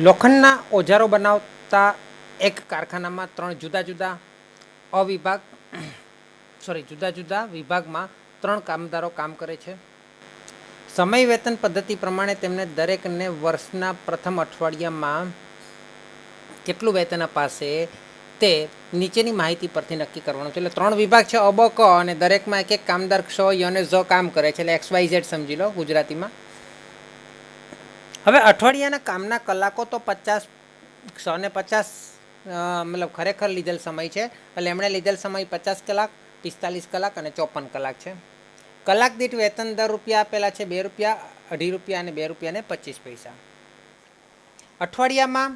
લોખંડના ઓજારો બનાવતા એક કારખાનામાં 3 જુદા જુદા જુદા જુદા વિભાગમાં 3 કામદારો કામ કરે છે. સમય વેતન પદ્ધતિ પ્રમાણે તેમને દરેકને વર્ષના પ્રથમ અઠવાડિયામાં કેટલું વેતન અપાશે તે નીચેની માહિતી પરથી નક્કી કરવાનું છે. એટલે 3 વિભાગ છે, અ, બ, ક, અને દરેકમાં એક એક કામદાર ક્ષ, ય અને ઝ કામ કરે છે. એટલે XYZ સમજી લો ગુજરાતીમાં. હવે અઠવાડિયાના કામના કલાકો તો 50 150 મતલબ ખરેખર લીધેલ સમય છે. એટલે એમણે લીધેલ સમય 50 કલાક, 45 કલાક અને 54 કલાક છે. કલાક દીઠ વેતન દર રૂપિયા આપેલા છે, 2 રૂપિયા, 2.5 રૂપિયા અને 2 રૂપિયા ને 25 પૈસા. અઠવાડિયામાં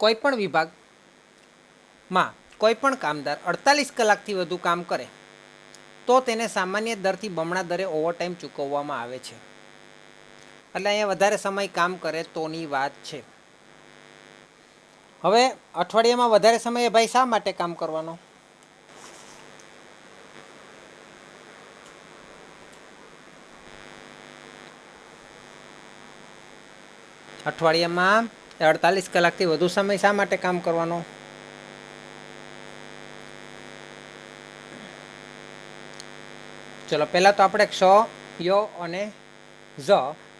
કોઈ પણ વિભાગમાં કોઈ પણ કામદાર 48 કલાકથી વધુ કામ કરે તો તેને સામાન્ય દરથી બમણા દરે ઓવરટાઈમ ચૂકવવામાં આવે છે. એટલે અહીંયા વધારે સમય કામ કરે તોની વાત છે. હવે અઠવાડિયામાં વધારે સમયે ભાઈ શા માટે કામ કરવાનો? અઠવાડિયામાં 48 કલાકથી વધુ સમય શા માટે કામ કરવાનો? ચલો પહેલાં તો આપણે ક્ષ, ય અને ઝ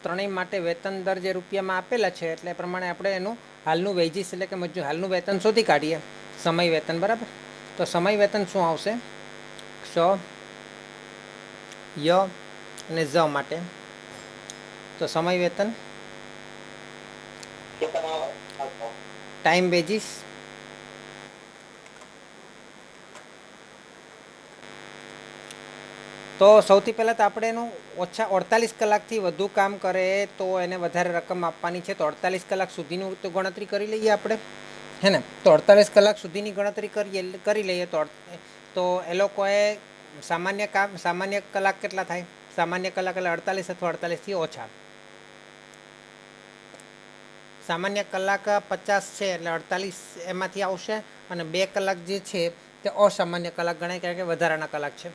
ત્રણેય માટે વેતન દર જે રૂપિયામાં આપેલા છે એટલે એ પ્રમાણે આપણે એનું હાલનું વેજીસ એટલે કે હાલનું વેતન શોધી કાઢીએ. સમય વેતન, બરાબર. તો સમય વેતન શું આવશે? ક્ષ, ય અને ઝ માટે. તો સમય વેતન ટાઈમ વેજીસ તો સૌથી પહેલાં તો આપણે એનું ઓછા 48 કલાકથી વધુ કામ કરે તો એને વધારે રકમ આપવાની છે. તો 48 કલાક સુધીનું તો ગણતરી કરી લઈએ આપણે, હે ને. તો 48 કલાક સુધીની ગણતરી કરી લઈએ તો એ લોકોએ સામાન્ય કલાક કેટલા થાય? સામાન્ય કલાક એટલે 48 અથવા 48થી ઓછા. સામાન્ય કલાક 50 છે એટલે 48 એમાંથી આવશે, અને 2 કલાક જે છે તે અસામાન્ય કલાક ગણાય, કારણ કે વધારાના કલાક છે.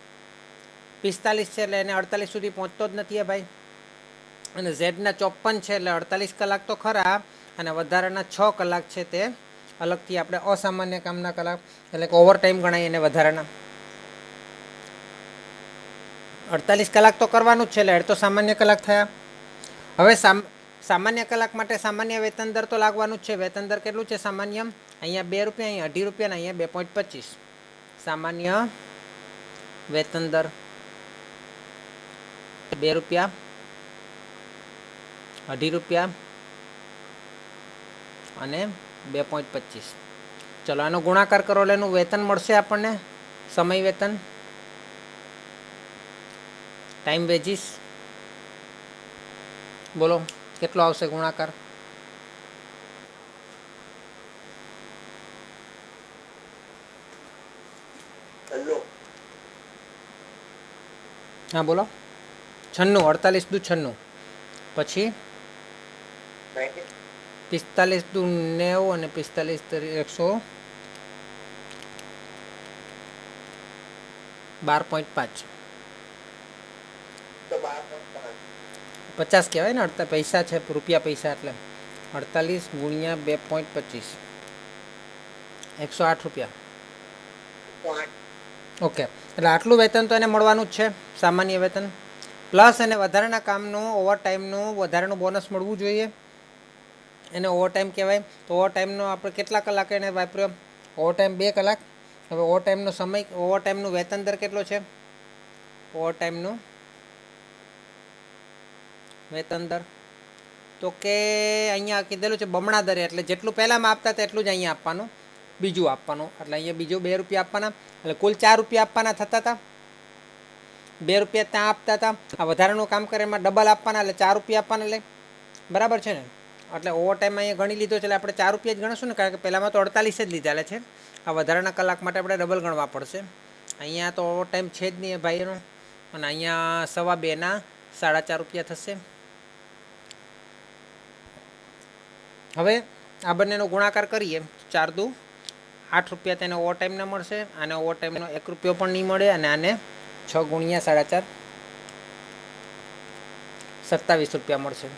45 છે એટલે એને 48 સુધી પહોંચતો જ નથી ભાઈ. અને ઝેડના 54 છે એટલે 48 કલાક તો ખરા, અને વધારાના 6 કલાક છે તે અલગથી આપણે અસામાન્ય કામના કલાક એટલે કે ઓવર ટાઈમ ગણાય એને વધારાના. 48 કલાક તો કરવાનું જ છે એટલે તો સામાન્ય કલાક થયા. હવે સામાન્ય કલાક માટે સામાન્ય વેતન દર તો લાગવાનું જ છે. વેતન દર કેટલું છે સામાન્ય? અહીંયા 2 રૂપિયા, અહીંયા 2.5 રૂપિયા અને અહીંયા 2.25. સામાન્ય વેતન દર 2 રૂપિયા, 2.5 રૂપિયા અને 2.25. ચલો આનો ગુણાકાર કરો એટલે એનું વેતન મળશે આપણને. સમય વેતન, ટાઈમ વેજીસ. બોલો કેટલો આવશે ગુણાકાર? હા બોલો. 96, 48 દુ 96, પછી 45 દુ 90 અને 45 112.5. 50 કહેવાય ને, પૈસા છે, રૂપિયા પૈસા, એટલે 48 ગુણ્યા 2.25, 108 રૂપિયા. ઓકે, એટલે આટલું વેતન તો એને મળવાનું જ છે, સામાન્ય વેતન. પ્લસ એને વધારાના કામનું, ઓવર ટાઈમનું વધારાનું બોનસ મળવું જોઈએ. એને ઓવર ટાઈમ કહેવાય. તો ઓવર ટાઈમનો આપણે કેટલા કલાક એને વાપર્યો? ઓવર ટાઈમ 2 કલાક. હવે ઓવર ટાઈમનો સમય, ઓવર ટાઈમનું વેતન દર કેટલો છે? ઓવર ટાઈમનું વેતન દર તો કે અહીંયા કીધેલું છે બમણા દરે, એટલે જેટલું પહેલાંમાં આપતા હતા એટલું જ અહીંયા આપવાનું, બીજું આપવાનું. એટલે અહીંયા બીજું 2 રૂપિયા આપવાના, એટલે કુલ 4 રૂપિયા આપવાના થતા હતા. 2 રૂપિયા ત્યાં આપતા હતા, આ વધારાનું કામ કરે એમાં ડબલ આપવાના, એટલે 4 રૂપિયા આપવાના. એટલે બરાબર છે ને. એટલે ઓવર ટાઈમ અહીંયા ગણી લીધો છે એટલે આપણે 4 રૂપિયા જ ગણીશું ને, કારણ કે પહેલાંમાં તો 48 જ લીધેલા છે. આ વધારાના કલાક માટે આપણે ડબલ ગણવા પડશે. અહીંયા તો ઓવર ટાઈમ છે જ નહીં ભાઈનો, અને અહીંયા 2.25ના 4.5 રૂપિયા થશે. હવે આ બંનેનો ગુણાકાર કરીએ. 4 દુ 8 રૂપિયા તેને ઓવર ટાઈમના મળશે, આને ઓવર ટાઈમનો 1 રૂપિયો પણ નહીં મળે, અને આને 6 ગુણ્યા 4.5 27 રૂપિયા મળશે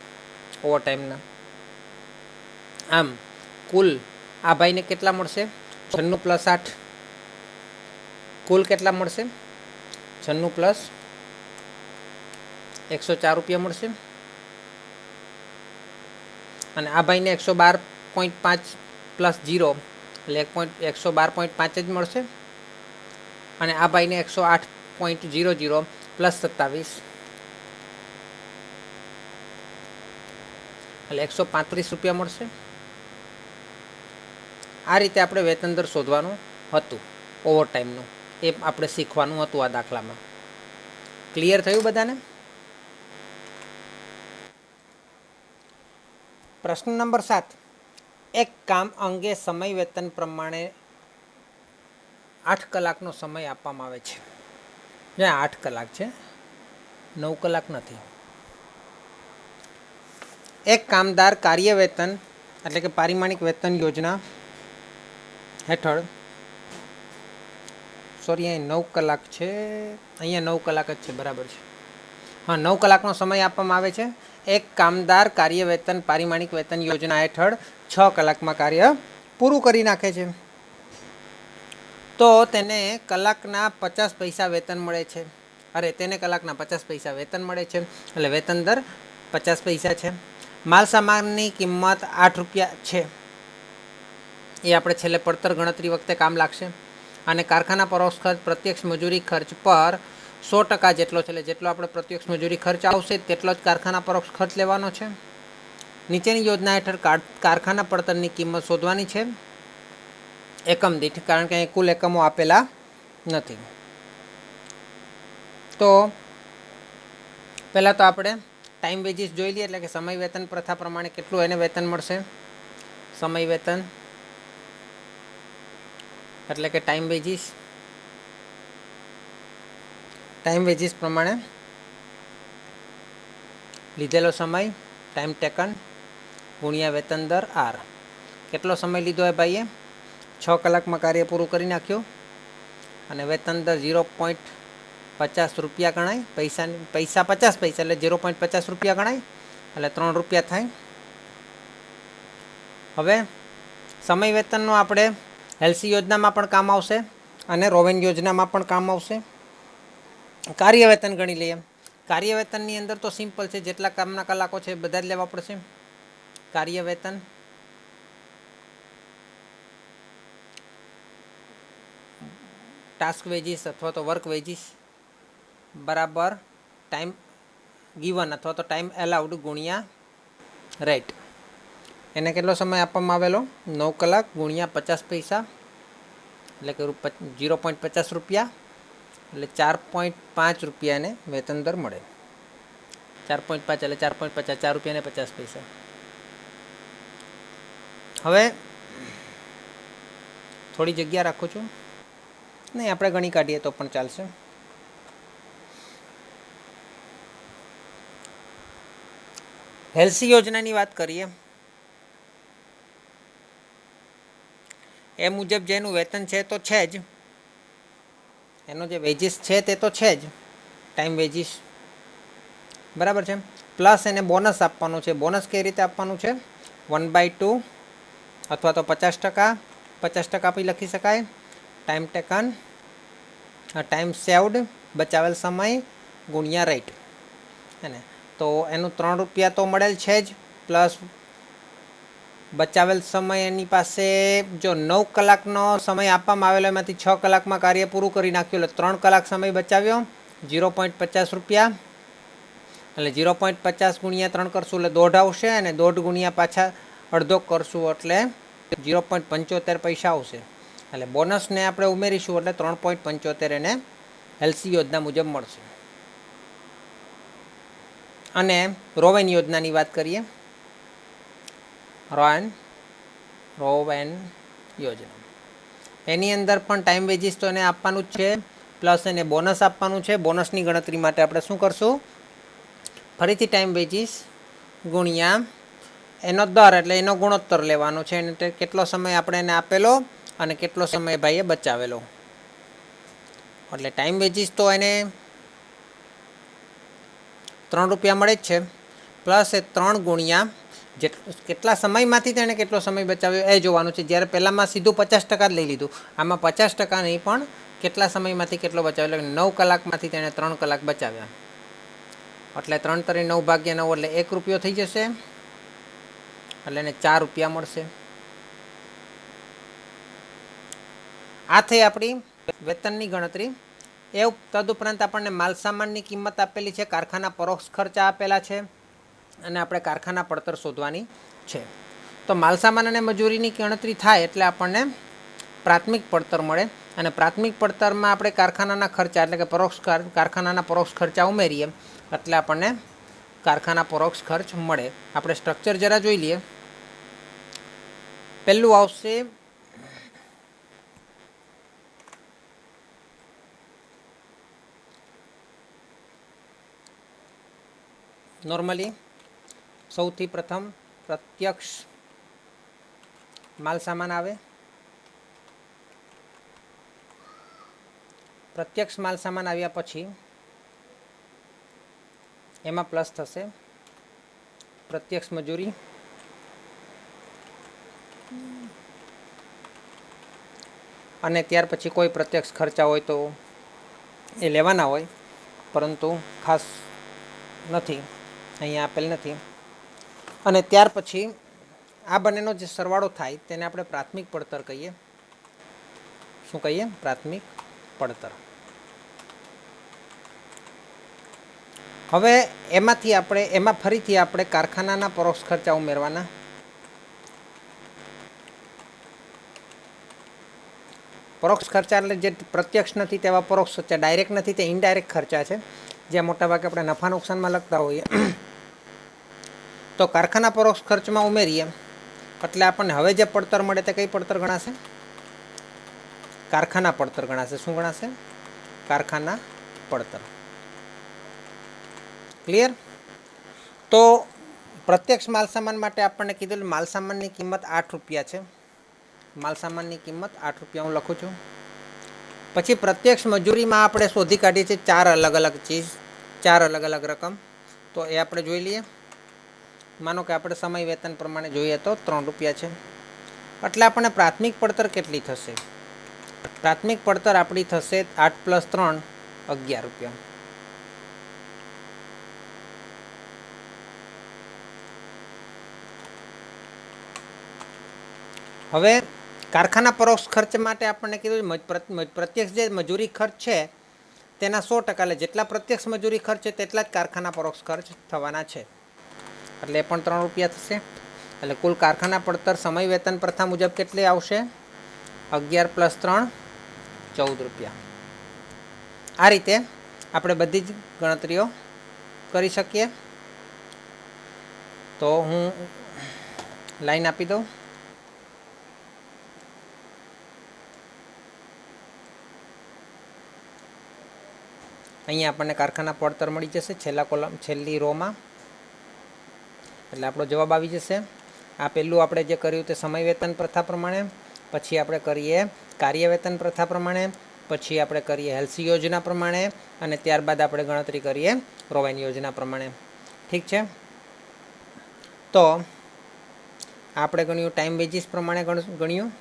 ઓવર ટાઈમના. આમ કુલ આ ભાઈને કેટલા મળશે? 96 + 8 કુલ કેટલા મળશે? 96 + 104 મળશે. અને આ ભાઈને 112.5 + 0 એટલે 112.5 જ મળશે. અને આ ભાઈને 108.00 + 27 એટલે 135 રૂપિયા મળશે. આ રીતે આપણે વેતન દર શોધવાનું હતું ઓવરટાઈમનું, એ આપણે શીખવાનું હતું આ દાખલામાં. ક્લિયર થયું બધાને? પ્રશ્ન નંબર 7. એક કામ અંગે સમય વેતન પ્રમાણે 8 કલાકનો સમય આપવામાં આવે છે. જ્યાં 8 કલાક છે, 9 કલાક નથી. એક કામદાર કાર્ય વેતન એટલે કે પારિમાણિક વેતન યોજના હેઠળ અહીં 9 કલાક છે, અહીંયા 9 કલાક જ છે, બરાબર છે. હા, 9 કલાકનો સમય આપવામાં આવે છે. એક કામદાર કાર્ય વેતન પારિમાણિક વેતન યોજના હેઠળ 6 કલાકમાં કાર્ય પૂરું કરી નાખે છે, તો તેને કલાકના 50 પૈસા વેતન મળે છે. તેને કલાકના 50 પૈસા વેતન મળે છે, એટલે વેતન દર 50 પૈસા છે. માલ સામાનની કિંમત 8 રૂપિયા છે. એ આપણે છેલ્લે પડતર ગણતરી વખતે કામ લાગશે. અને કારખાના પરોક્ષ ખર્ચ પ્રત્યક્ષ મજૂરી ખર્ચ પર 100% જેટલો છે. એટલે જેટલો આપણે પ્રત્યક્ષ મજૂરી ખર્ચ આવશે તેટલો જ કારખાના પરોક્ષ ખર્ચ લેવાનો છે. નીચેની યોજના હેઠળ કારખાના પડતરની કિંમત શોધવાની છે એકમ દીઠ, કારણ કે અહીં કુલ એકમો આપેલા નથી. તો પહેલાં તો આપણે ટાઈમ વેજીસ જોઈ લઈએ, એટલે કે સમય વેતન પ્રથા પ્રમાણે કેટલું એને વેતન મળશે. સમય વેતન એટલે કે ટાઈમ વેજીસ પ્રમાણે લીધેલો સમય ટાઈમ ટેકન ગુણ્યા વેતન દર R. કેટલો સમય લીધો હોય ભાઈએ? 6 કલાકમાં કાર્ય પૂરું કરી નાખ્યું. અને વેતન દર 0.50 રૂપિયા ગણાય. પૈસા 50 પૈસા એટલે 0.50 રૂપિયા ગણાય, એટલે 3 રૂપિયા થાય. હવે સમય વેતનનો આપણે એલસી યોજનામાં પણ કામ આવશે અને રોવેન યોજનામાં પણ કામ આવશે. કાર્ય વેતન ગણી લઈએ. કાર્ય વેતનની અંદર તો સિમ્પલ છે, જેટલા કામના કલાકો છે બધા જ લેવા પડશે. કાર્ય વેતન ટાસ્ક વેજીસ અથવા તો વર્ક વેજીસ બરાબર ટાઈમ ગીવન અથવા તો ટાઈમ એલાઉડ ગુણ્યા રેટ. એને કેટલો સમય આપવામાં આવેલો? 9 કલાક ગુણ્યા 50 પૈસા એટલે કે 0.50 રૂપિયા, એટલે 4.5 રૂપિયા એને વેતન દર મળે. 4.5 એટલે 4.50, 4 રૂપિયા ને 50 પૈસા. હવે થોડી જગ્યા રાખું છું, નહીં આપણે ગણી કાઢીએ તો પણ ચાલશે. એલસી યોજનાની વાત કરીએ. એ મુજબ જેનું વેતન છે તો છે જ, એનો જે વેજીસ છે તે તો છે જ, ટાઈમ વેજીસ બરાબર છે. પ્લસ એને બોનસ આપવાનું છે. બોનસ કઈ રીતે આપવાનું છે? 1/2 અથવા તો 50%. 50% પણ લખી શકાય. ટાઈમ ટેકન, ટાઈમ સેવડ બચાવેલ સમય ગુણ્યા રેટ. એને તો એનું 3 રૂપિયા તો મળેલ છે જ, પ્લસ બચાવેલ સમય એની પાસે જો 9 કલાકનો સમય આપવામાં આવેલો, એમાંથી 6 કલાકમાં કાર્ય પૂરું કરી નાખ્યું, એટલે 3 કલાક સમય બચાવ્યો. 0.50 રૂપિયા એટલે 0.50 ગુણ્યા 3 કરશું એટલે 1.5 આવશે, અને 1.5 ગુણ્યા પાછા અડધો કરશું એટલે 0.75 પૈસા આવશે. એટલે બોનસને આપણે ઉમેરીશું એટલે 3.75 એને એલસી યોજના મુજબ મળશે. અને રોવેન યોજનાની વાત કરીએ. રોવેન યોજના, એની અંદર પણ ટાઈમ વેજીસ તો એને આપવાનું જ છે, પ્લસ એને બોનસ આપવાનું છે. બોનસની ગણતરી માટે આપણે શું કરશું? ફરીથી ટાઈમ વેજીસ ગુણ્યા એનો દર એટલે એનો ગુણોત્તર લેવાનો છે. એને કેટલો સમય આપણે એને આપેલો અને કેટલો સમય ભાઈએ બચાવેલો. એટલે ટાઈમ વેજીસ તો એને 3 રૂપિયા મળે જ છે, પ્લસ એ 3 ગુણ્યા કેટલા સમયમાંથી તેણે કેટલો સમય બચાવ્યો એ જોવાનું છે. જ્યારે પહેલાંમાં સીધું 50% જ લઈ લીધું, આમાં 50% નહીં પણ કેટલા સમયમાંથી કેટલો બચાવ્યો, એટલે 9 કલાકમાંથી તેણે 3 કલાક બચાવ્યા. એટલે 3 × 9 / 9 એટલે 1 રૂપિયો થઈ જશે, એટલે એને 4 રૂપિયા મળશે. આ થઈ આપણી વેતનની ગણતરી. એ તદુપરાંત આપણને માલસામાનની કિંમત આપેલી છે, કારખાના પરોક્ષ ખર્ચા આપેલા છે, અને આપણે કારખાના પડતર શોધવાની છે. તો માલસામાન અને મજૂરીની ગણતરી થાય એટલે આપણને પ્રાથમિક પડતર મળે, અને પ્રાથમિક પડતરમાં આપણે કારખાનાના ખર્ચા એટલે કે કારખાનાના પરોક્ષ ખર્ચા ઉમેરીએ એટલે આપણને કારખાના પરોક્ષ ખર્ચ મળે. આપણે સ્ટ્રક્ચર જરા જોઈ લઈએ. પહેલું આવશે નોર્મલી સૌથી પ્રથમ પ્રત્યક્ષ માલ સામાન આવે. પ્રત્યક્ષ માલ સામાન આવ્યા પછી એમાં પ્લસ થશે પ્રત્યક્ષ મજૂરી, અને ત્યાર પછી કોઈ પ્રત્યક્ષ ખર્ચા હોય તો એ લેવાના હોય, પરંતુ ખાસ નથી, અહીંયા આપેલ નથી. અને ત્યાર પછી આ બંનેનો જે સરવાળો થાય તેને આપણે પ્રાથમિક પડતર કહીએ. શું કહીએ? પ્રાથમિક પડતર. હવે એમાં ફરીથી આપણે કારખાનાના પરોક્ષ ખર્ચા ઉમેરવાના. પરોક્ષ ખર્ચા એટલે જે પ્રત્યક્ષ નથી તેવા પરોક્ષ ખર્ચા, ડાયરેક્ટ નથી તે ઇનડાયરેક્ટ ખર્ચા છે, જ્યાં મોટાભાગે આપણે નફા નુકસાનમાં લખતા હોઈએ. તો કારખાના પરોક્ષ ખર્ચમાં ઉમેરીએ એટલે આપણને હવે જે પડતર મળે તે કઈ પડતર ગણાશે? કારખાના પડતર ગણાશે. શું ગણાશે? કારખાના પડતર. ક્લિયર? તો પ્રત્યક્ષ માલસામાન માટે આપણને કીધેલું માલસામાનની કિંમત 8 રૂપિયા છે. માલસામાનની કિંમત 8 રૂપિયા હું લખું છું. પછી પ્રત્યક્ષ મજૂરીમાં આપણે શોધી કાઢીએ છીએ 4 અલગ અલગ ચીજ, 4 અલગ અલગ રકમ. તો એ આપણે જોઈ લઈએ. માનો કે આપણે સમય વેતન પ્રમાણે જોઈએ તો 3 રૂપિયા છે. એટલે આપણને પ્રાથમિક પડતર કેટલી થશે? પ્રાથમિક પડતર આપણી થશે 8 + 3 11 રૂપિયા. હવે કારખાના પરોક્ષ ખર્ચ માટે આપણને કીધું પ્રત્યક્ષ જે મજૂરી ખર્ચ છે તેના 100%, એટલે જેટલા પ્રત્યક્ષ મજૂરી ખર્ચ છે તેટલા જ કારખાના પરોક્ષ ખર્ચ થવાના છે. એટલે એ પણ 3 રૂપિયા થશે. એટલે કુલ કારખાના પડતર સમય વેતન પ્રથા મુજબ કેટલી આવશે? 11 + 3 14 રૂપિયા. આ રીતે આપણે બધી જ ગણતરીઓ કરી શકીએ. તો હું લાઈન આપી દઉં. અહીંયા આપણને કારખાના પડતર મળી જશે છેલ્લી રોમાં, એટલે આપણો જવાબ આવી જશે. આ પહેલું આપણે જે કર્યું તે સમય વેતન પ્રથા પ્રમાણે, પછી આપણે કરીએ કાર્ય વેતન પ્રથા પ્રમાણે, પછી આપણે કરીએ હેલ્સી યોજના પ્રમાણે, અને ત્યારબાદ આપણે ગણતરી કરીએ રોવાઈન યોજના પ્રમાણે. ઠીક છે? તો આપણે ગણ્યું ટાઈમ વેજીસ પ્રમાણે ગણ્યું.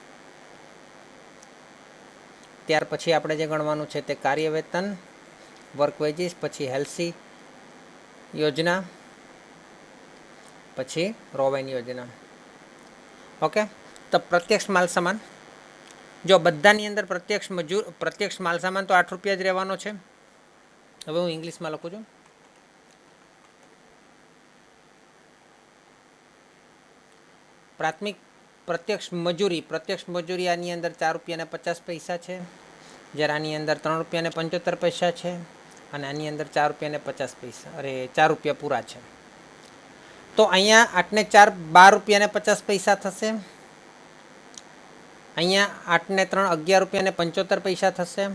ત્યાર પછી આપણે જે ગણવાનું છે તે કાર્ય વેતન, વર્ક વેજીસ, પછી હેલ્સી યોજના, પછી રોવાઈન યોજના. ઓકે? તો પ્રત્યક્ષ માલ સામાન, જો બધાની અંદર પ્રત્યક્ષ માલ સામાન તો 8 રૂપિયા જ રહેવાનો છે. હવે હું ઇંગ્લિશમાં લખું છું. પ્રત્યક્ષ મજૂરી આની અંદર 4 રૂપિયા 50 પૈસા છે, જ્યારે આની અંદર 3 રૂપિયા 75 પૈસા છે, અને આની અંદર 4 રૂપિયા 50 પૈસા, 4 રૂપિયા પૂરા છે. તો અહીંયા 8 ને 4 12 રૂપિયા 50 પૈસા થશે. અહીંયા 8 ને 3 11 રૂપિયા 75 પૈસા થશે,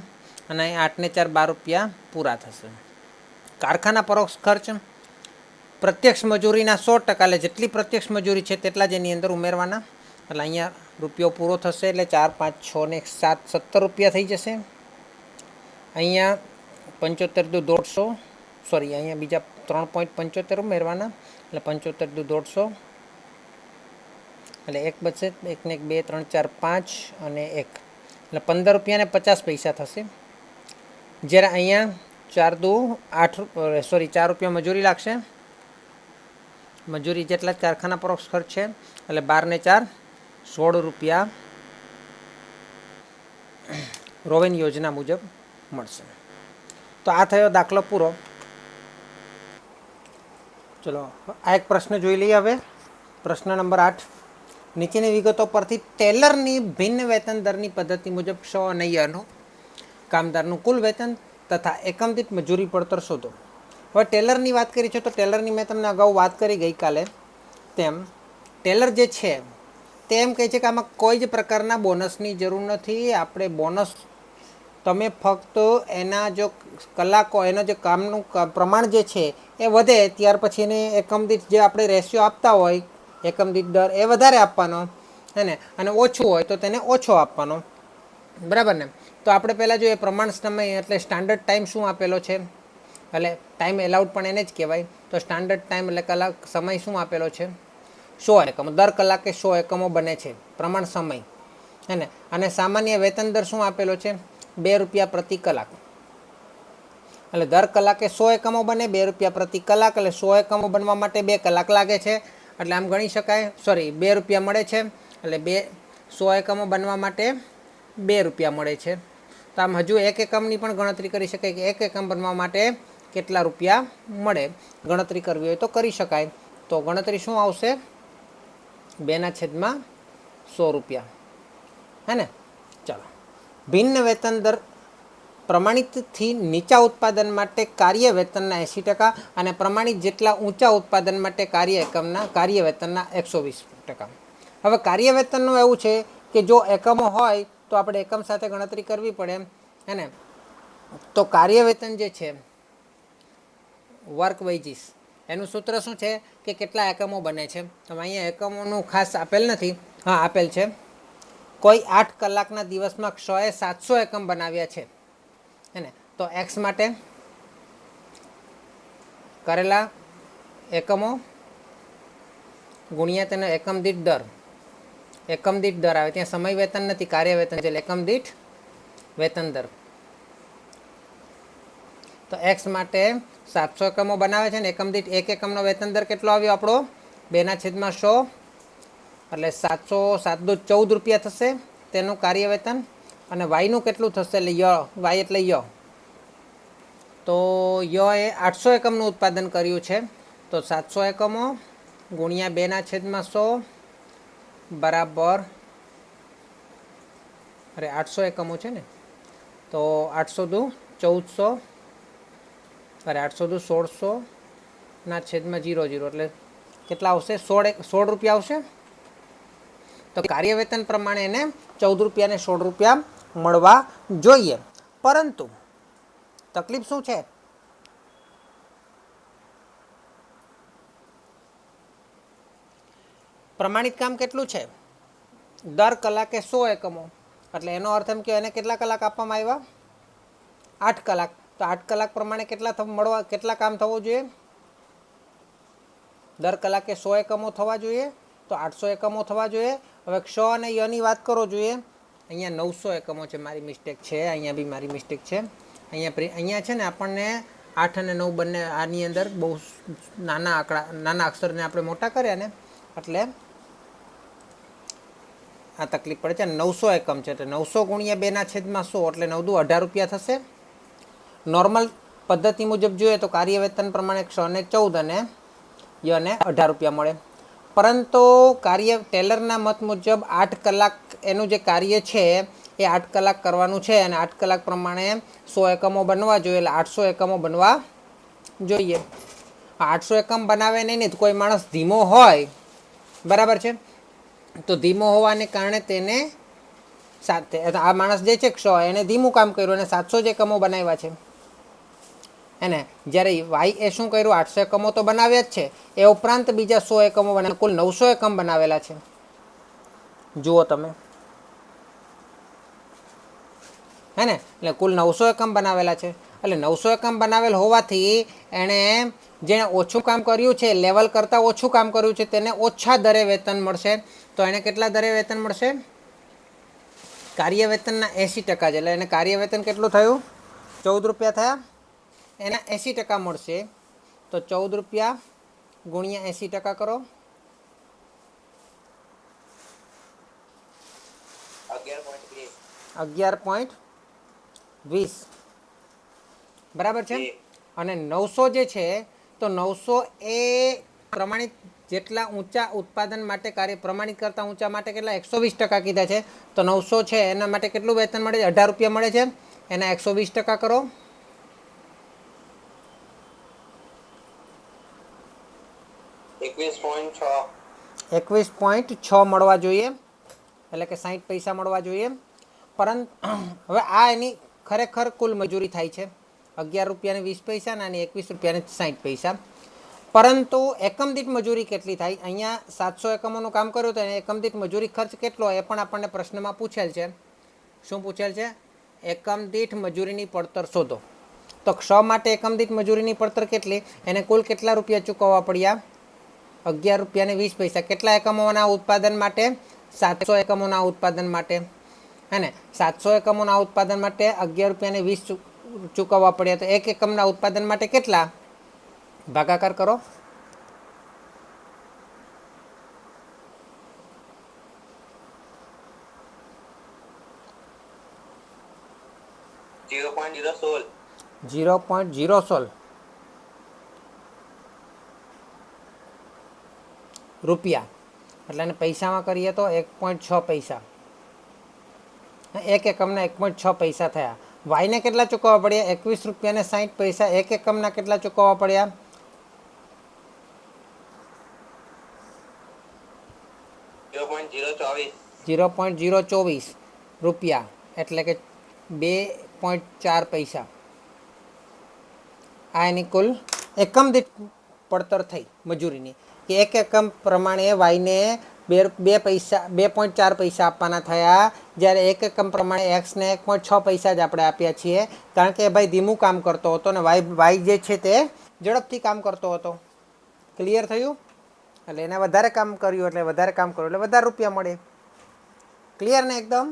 અને અહીંયા 8 ને 4 12 રૂપિયા પૂરા થશે. કારખાના પરોક્ષ ખર્ચ પ્રત્યક્ષ મજૂરીના 100%, એટલે જેટલી પ્રત્યક્ષ મજૂરી છે તેટલા જ એની અંદર ઉમેરવાના. એટલે અહીંયા રૂપિયો પૂરો થશે, એટલે 4 5 6 ને 7 17 રૂપિયા થઈ જશે. અહીંયા 75 દુ 150, સોરી, અહીંયા બીજા 3.75 ઉમેરવાના, એટલે 75 દુ 150, એટલે એક બચશે, એકને એક 2 3 4 5 અને 1 એટલે 15 રૂપિયા ને 50 પૈસા થશે. જ્યારે અહીંયા 4 દુ 8 સોરી 4 રૂપિયા મજૂરી લાગશે. મજૂરી જેટલા કારખાના પરોક્ષ ખર્ચ છે એટલે 12 ને 4 16 રૂપિયા રોવેન યોજના મુજબ મળશે. તો આ થયો દાખલો પૂરો. ચલો આ એક પ્રશ્ન જોઈ લઈએ. હવે પ્રશ્ન નંબર 8. નીચેની વિગતો પરથી ટેલરની ભિન્ન વેતન દરની પદ્ધતિ મુજબ ક્ષ અને યનું કામદારનું કુલ વેતન તથા એકમ દીઠ મજૂરી પડતર શોધો. હવે ટેલરની વાત કરી છે તો ટેલરની મેં તમને અગાઉ વાત કરી ગઈકાલે તેમ ટેલર જે છે તે એમ કહે છે કે આમાં કોઈ જ પ્રકારના બોનસની જરૂર નથી. આપણે બોનસ તમે ફક્ત એના જો કલાકો એનો જે કામનું પ્રમાણ જે છે એ વધે ત્યાર પછી એને એકમ દીઠ જે આપણે રેશિયો આપતા હોય એકમ દીઠ દર એ વધારે આપવાનો હે ને, અને ઓછું હોય તો તેને ઓછો આપવાનો. બરાબર ને. તો આપણે પહેલાં જોઈએ પ્રમાણ સમય એટલે સ્ટાન્ડર્ડ ટાઈમ શું આપેલો છે, એટલે ટાઈમ એલાઉડ પણ એને જ કહેવાય. તો સ્ટાન્ડર્ડ ટાઈમ એટલે કલાક સમય શું આપેલો છે 100 એકમો. દર કલાકે 100 એકમો બને છે પ્રમાણ સમય હે ને. અને સામાન્ય વેતન દર શું આપેલો છે 2 રૂપિયા પ્રતિ કલાક. એટલે દર કલાકે 100 એકમો બને 2 રૂપિયા પ્રતિ કલાક. એટલે 100 એકમો બનવા માટે 2 કલાક લાગે છે. એટલે આમ ગણી શકાય, સોરી 2 રૂપિયા મળે છે. એટલે 100 એકમો બનવા માટે 2 રૂપિયા મળે છે. તો આમ હજુ એક એકમની પણ ગણતરી કરી શકાય કે એક એકમ બનવા માટે કેટલા રૂપિયા મળે. ગણતરી કરવી હોય તો કરી શકાય. તો ગણતરી શું આવશે 2/100 રૂપિયા હે ને. ચાલો. ભિન્ન વેતન દર પ્રમાણિતથી નીચા ઉત્પાદન માટે કાર્ય વેતનના 80% અને પ્રમાણિત જેટલા ઊંચા ઉત્પાદન માટે કાર્ય વેતનના 120%. હવે કાર્ય વેતનનું એવું છે કે જો એકમો હોય તો આપણે એકમ સાથે ગણતરી કરવી પડે હે ને. તો કાર્ય વેતન જે છે વર્ક વેજીસ એનું સૂત્ર શું છે કે કેટલા એકમો બને છે. તો અહીંયા એકમોનું ખાસ આપેલ નથી, હા આપેલ છે. કોઈ 8 કલાકના દિવસમાં ક્ષએ 700 એકમ બનાવ્યા છે હે ને. તો એક્સ માટે કરેલા એકમો ગુણ્યા તેનો એકમ દીઠ દર. એકમ દીઠ દર આવે, ત્યાં સમય વેતન નથી, કાર્ય વેતન છે એટલે એકમ દીઠ વેતન દર. તો એક્સ માટે 700 એકમો બનાવે છે ને એકમ દીઠ એક એકમનો વેતન દર કેટલો આવ્યો આપણો 2/100. એટલે 700 7 દુ 14 રૂપિયા થશે તેનું કાર્ય વેતન. અને વાયનું કેટલું થશે એટલે વાય એટલે તો એ 800 એકમનું ઉત્પાદન કર્યું છે. તો 700 એકમો ગુણ્યા 2/100 બરાબર 800 એકમો છે ને. તો 800 દુ 1400 800 દુ 1600 ના છેદમાં 0 એટલે કેટલા આવશે 16 રૂપિયા આવશે. તો કાર્ય વેતન પ્રમાણે એને 14 રૂપિયા ને 16 રૂપિયા મળવા જોઈએ. પરંતુ તકલીફ શું છે, પ્રમાણિત કામ કેટલું છે દર કલાકે 100 એકમો. એટલે એનો અર્થ એમ કે એને કેટલા કલાક આપવામાં આવ્યા 8 કલાક. તો 8 કલાક પ્રમાણે કેટલા કામ થવું જોઈએ દર કલાકે 100 એકમો થવા જોઈએ. તો 800 એકમો થવા જોઈએ. હવે ક્ષ અને યની વાત કરો જોઈએ. અહીંયા 900 એકમો છે, મારી મિસ્ટેક છે. અહીંયા બી મારી મિસ્ટેક છે. અહીંયા છે ને આપણને 8 અને 9 બંને આની અંદર બહુ નાના અક્ષરને આપણે મોટા કર્યા ને એટલે આ તકલીફ પડે છે. 900 એકમ છે એટલે 900 ગુણ્યા 2/100 એટલે 9 દુ 18 રૂપિયા થશે. નોર્મલ પદ્ધતિ મુજબ જોઈએ તો કાર્ય વેતન પ્રમાણે 114 અને યને 18 રૂપિયા મળે. પરંતુ ટેલરના મત મુજબ 8 કલાક એનું જે કાર્ય છે એ 8 કલાક કરવાનું છે અને 8 કલાક પ્રમાણે 100 એકમો બનવા જોઈએ. એટલે 800 એકમો બનવા જોઈએ. 800 એકમ બનાવે નહીં તો કોઈ માણસ ધીમો હોય, બરાબર છે, તો ધીમો હોવાને કારણે તેને આ માણસ જે છે એને ધીમું કામ કર્યું અને 700 જ એકમો બનાવ્યા છે એને. જ્યારે વાય એ શું કર્યું 800 એકમો તો બનાવ્યા જ છે, એ ઉપરાંત બીજા 100 એકમો બનાવ્યા, કુલ 900 એકમ બનાવેલા છે. જુઓ તમે હે ને. એટલે કુલ 900 એકમ બનાવેલા છે. એટલે 900 એકમ બનાવેલ હોવાથી એણે જેણે ઓછું કામ કર્યું છે, લેવલ કરતાં ઓછું કામ કર્યું છે, તેને ઓછા દરે વેતન મળશે. તો એને કેટલા દરે વેતન મળશે? કાર્ય વેતનના 80% એટલે એને કાર્ય વેતન કેટલું થયું? 14 રૂપિયા થયા. એના 80% મળશે. તો 14 રૂપિયા ગુણ્યા 80% કરો. 11.20 બરાબર છે. અને 900 જે છે તો 900 એ પ્રમાણિત જેટલા ઊંચા ઉત્પાદન માટે કાર્ય પ્રમાણિત કરતાં ઊંચા માટે કેટલા 120% કીધા છે. તો 900 છે એના માટે કેટલું વેતન મળે છે? 18 રૂપિયા મળે છે. એના 120% કરો. 21.6 મળવા જોઈએ, એટલે કે 60 પૈસા મળવા જોઈએ. પરંતુ હવે આ એની ખરેખર કુલ મજૂરી થાય છે 11 રૂપિયા 20 પૈસા અને 21 રૂપિયા 60 પૈસા. પરંતુ એકમ દીઠ મજૂરી કેટલી થાય? અહીંયા 700 એકમોનું કામ કર્યું તો એને એકમ દીઠ મજૂરી ખર્ચ કેટલો એ પણ આપણને પ્રશ્નમાં પૂછેલ છે. શું પૂછેલ છે? એકમ દીઠ મજૂરીની પડતર શોધો. તો 100 માટે એકમ દીઠ મજૂરીની પડતર કેટલી? એને કુલ કેટલા રૂપિયા ચૂકવવા પડ્યા? 11 રૂપિયા 20 પૈસા. કેટલા એકમોના ઉત્પાદન માટે? 700 એકમોના ઉત્પાદન માટે. હે ને? 700 એકમોના ઉત્પાદન માટે 11 રૂપિયા 20 ચૂકવવા પડ્યા. તો એક એકમના ઉત્પાદન માટે કેટલા? ભાગાકાર કરો. 0.016 રૂપિયા. એટલે એને પૈસામાં કરીએ તો 1.6 પૈસા. એક એકમના 1.6 પૈસા થયા. વાયને કેટલા ચૂકવવા પડ્યા? 21 રૂપિયા 60 પૈસા. એક એકમના કેટલા ચૂકવવા પડ્યા? 0.024 રૂપિયા, એટલે કે 2.4 પૈસા. આ એની કુલ એકમ દીઠ પડતર થઈ મજૂરીની, કે એક એકમ પ્રમાણે વાયને 2.4 પૈસા આપવાના થયા, જ્યારે એક એકમ પ્રમાણે એક્સને 1.6 પૈસા જ આપણે આપ્યા છીએ, કારણ કે ભાઈ ધીમું કામ કરતો હતો અને વાય જે છે તે ઝડપથી કામ કરતો હતો. ક્લિયર થયું? એટલે એને વધારે કામ કર્યું એટલે વધારે રૂપિયા મળે. ક્લિયર ને એકદમ?